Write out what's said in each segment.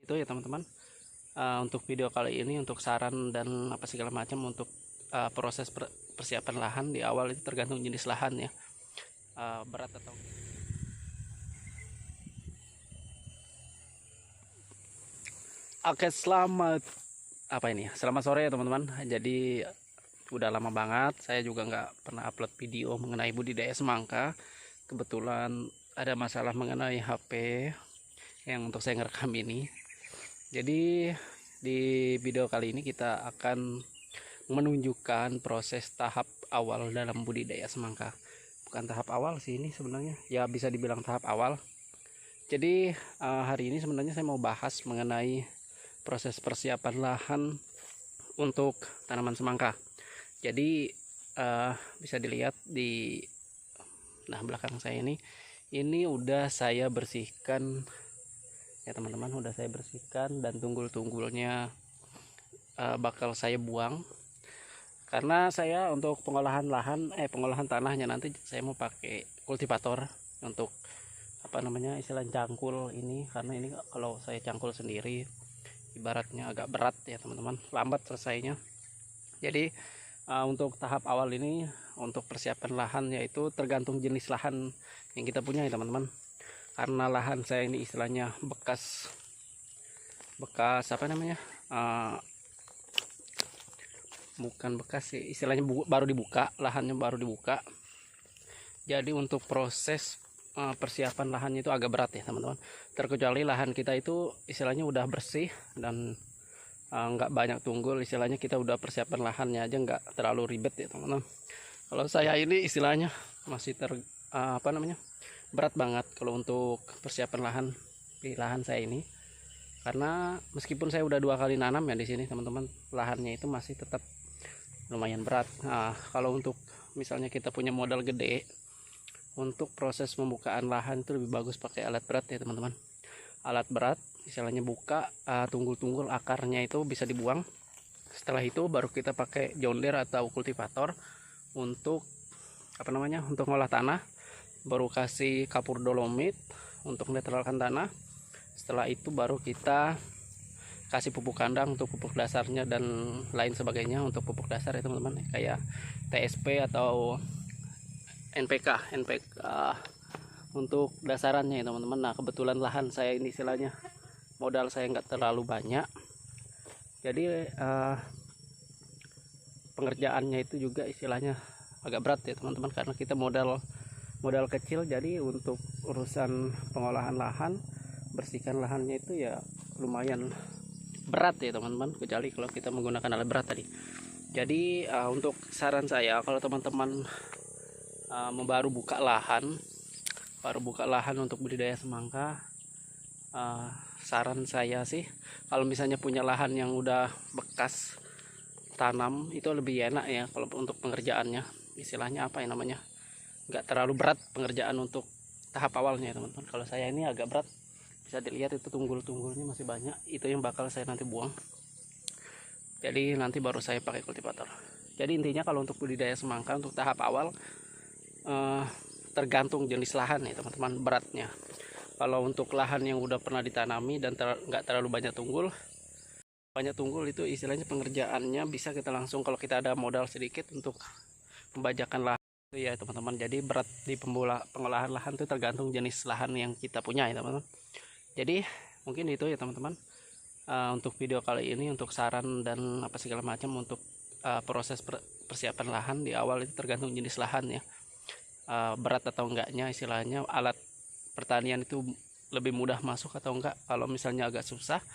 Itu ya teman-teman, untuk video kali ini untuk saran dan apa segala macam untuk proses persiapan lahan di awal itu tergantung jenis lahan ya, berat atau enggak. Oke, selamat sore ya teman-teman. Jadi udah lama banget saya juga nggak pernah upload video mengenai budidaya semangka. Kebetulan ada masalah mengenai HP yang untuk saya ngerekam ini. Jadi di video kali ini kita akan menunjukkan proses tahap awal dalam budidaya semangka. Bukan tahap awal sih ini sebenarnya, ya bisa dibilang tahap awal. Jadi hari ini sebenarnya saya mau bahas mengenai proses persiapan lahan untuk tanaman semangka. Jadi bisa dilihat di belakang saya ini udah saya bersihkan ya teman-teman, udah saya bersihkan dan tunggul-tunggulnya bakal saya buang, karena saya untuk pengolahan tanahnya nanti saya mau pakai kultivator untuk istilah cangkul ini, karena ini kalau saya cangkul sendiri ibaratnya agak berat ya teman-teman, lambat selesainya. Jadi untuk tahap awal ini untuk persiapan lahan yaitu tergantung jenis lahan yang kita punya ya teman-teman. Karena lahan saya ini istilahnya bekas bukan bekas sih, istilahnya baru dibuka, lahannya baru dibuka. Jadi untuk proses persiapan lahannya itu agak berat ya teman-teman, terkecuali lahan kita itu istilahnya udah bersih dan nggak banyak tunggul, istilahnya kita udah persiapan lahannya aja nggak terlalu ribet ya teman-teman. Kalau saya ini istilahnya masih berat banget kalau untuk persiapan lahan di lahan saya ini, karena meskipun saya udah 2 kali nanam ya di sini teman-teman, lahannya itu masih tetap lumayan berat. Kalau untuk misalnya kita punya modal gede, untuk proses pembukaan lahan itu lebih bagus pakai alat berat ya teman-teman. Alat berat istilahnya buka tunggul-tunggul akarnya itu bisa dibuang. Setelah itu baru kita pakai John Deere atau kultivator untuk untuk ngolah tanah. Baru kasih kapur dolomit untuk netralkan tanah. Setelah itu baru kita kasih pupuk kandang untuk pupuk dasarnya dan lain sebagainya untuk pupuk dasar ya teman-teman, kayak TSP atau NPK untuk dasarannya ya teman-teman. Nah kebetulan lahan saya ini istilahnya modal saya nggak terlalu banyak, jadi pengerjaannya itu juga istilahnya agak berat ya teman-teman, karena kita modal kecil. Jadi untuk urusan pengolahan lahan, bersihkan lahannya itu ya lumayan berat ya teman-teman, kecuali kalau kita menggunakan alat berat tadi. Jadi untuk saran saya, kalau teman-teman baru buka lahan untuk budidaya semangka, saran saya sih kalau misalnya punya lahan yang udah bekas tanam itu lebih enak ya kalau untuk pengerjaannya, istilahnya nggak terlalu berat pengerjaan untuk tahap awalnya teman-teman. Kalau saya ini agak berat, bisa dilihat itu tunggul-tunggulnya masih banyak, itu yang bakal saya nanti buang. Jadi nanti baru saya pakai kultivator. Jadi intinya kalau untuk budidaya semangka untuk tahap awal tergantung jenis lahan ya teman-teman, beratnya. Kalau untuk lahan yang udah pernah ditanami dan nggak terlalu banyak tunggul itu istilahnya pengerjaannya bisa kita langsung, kalau kita ada modal sedikit untuk pembajakan lahan itu ya teman-teman. Jadi berat di pengolahan lahan itu tergantung jenis lahan yang kita punya ya teman-teman. Jadi mungkin itu ya teman-teman, untuk video kali ini untuk saran dan apa segala macam untuk proses persiapan lahan di awal itu tergantung jenis lahan ya. Berat atau enggaknya, istilahnya alat pertanian itu lebih mudah masuk atau enggak. Kalau misalnya agak susah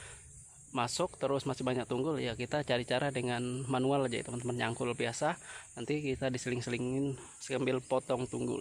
masuk terus masih banyak tunggul, ya kita cari cara dengan manual aja ya teman-teman, nyangkul biasa, nanti kita diseling-selingin sambil potong tunggul.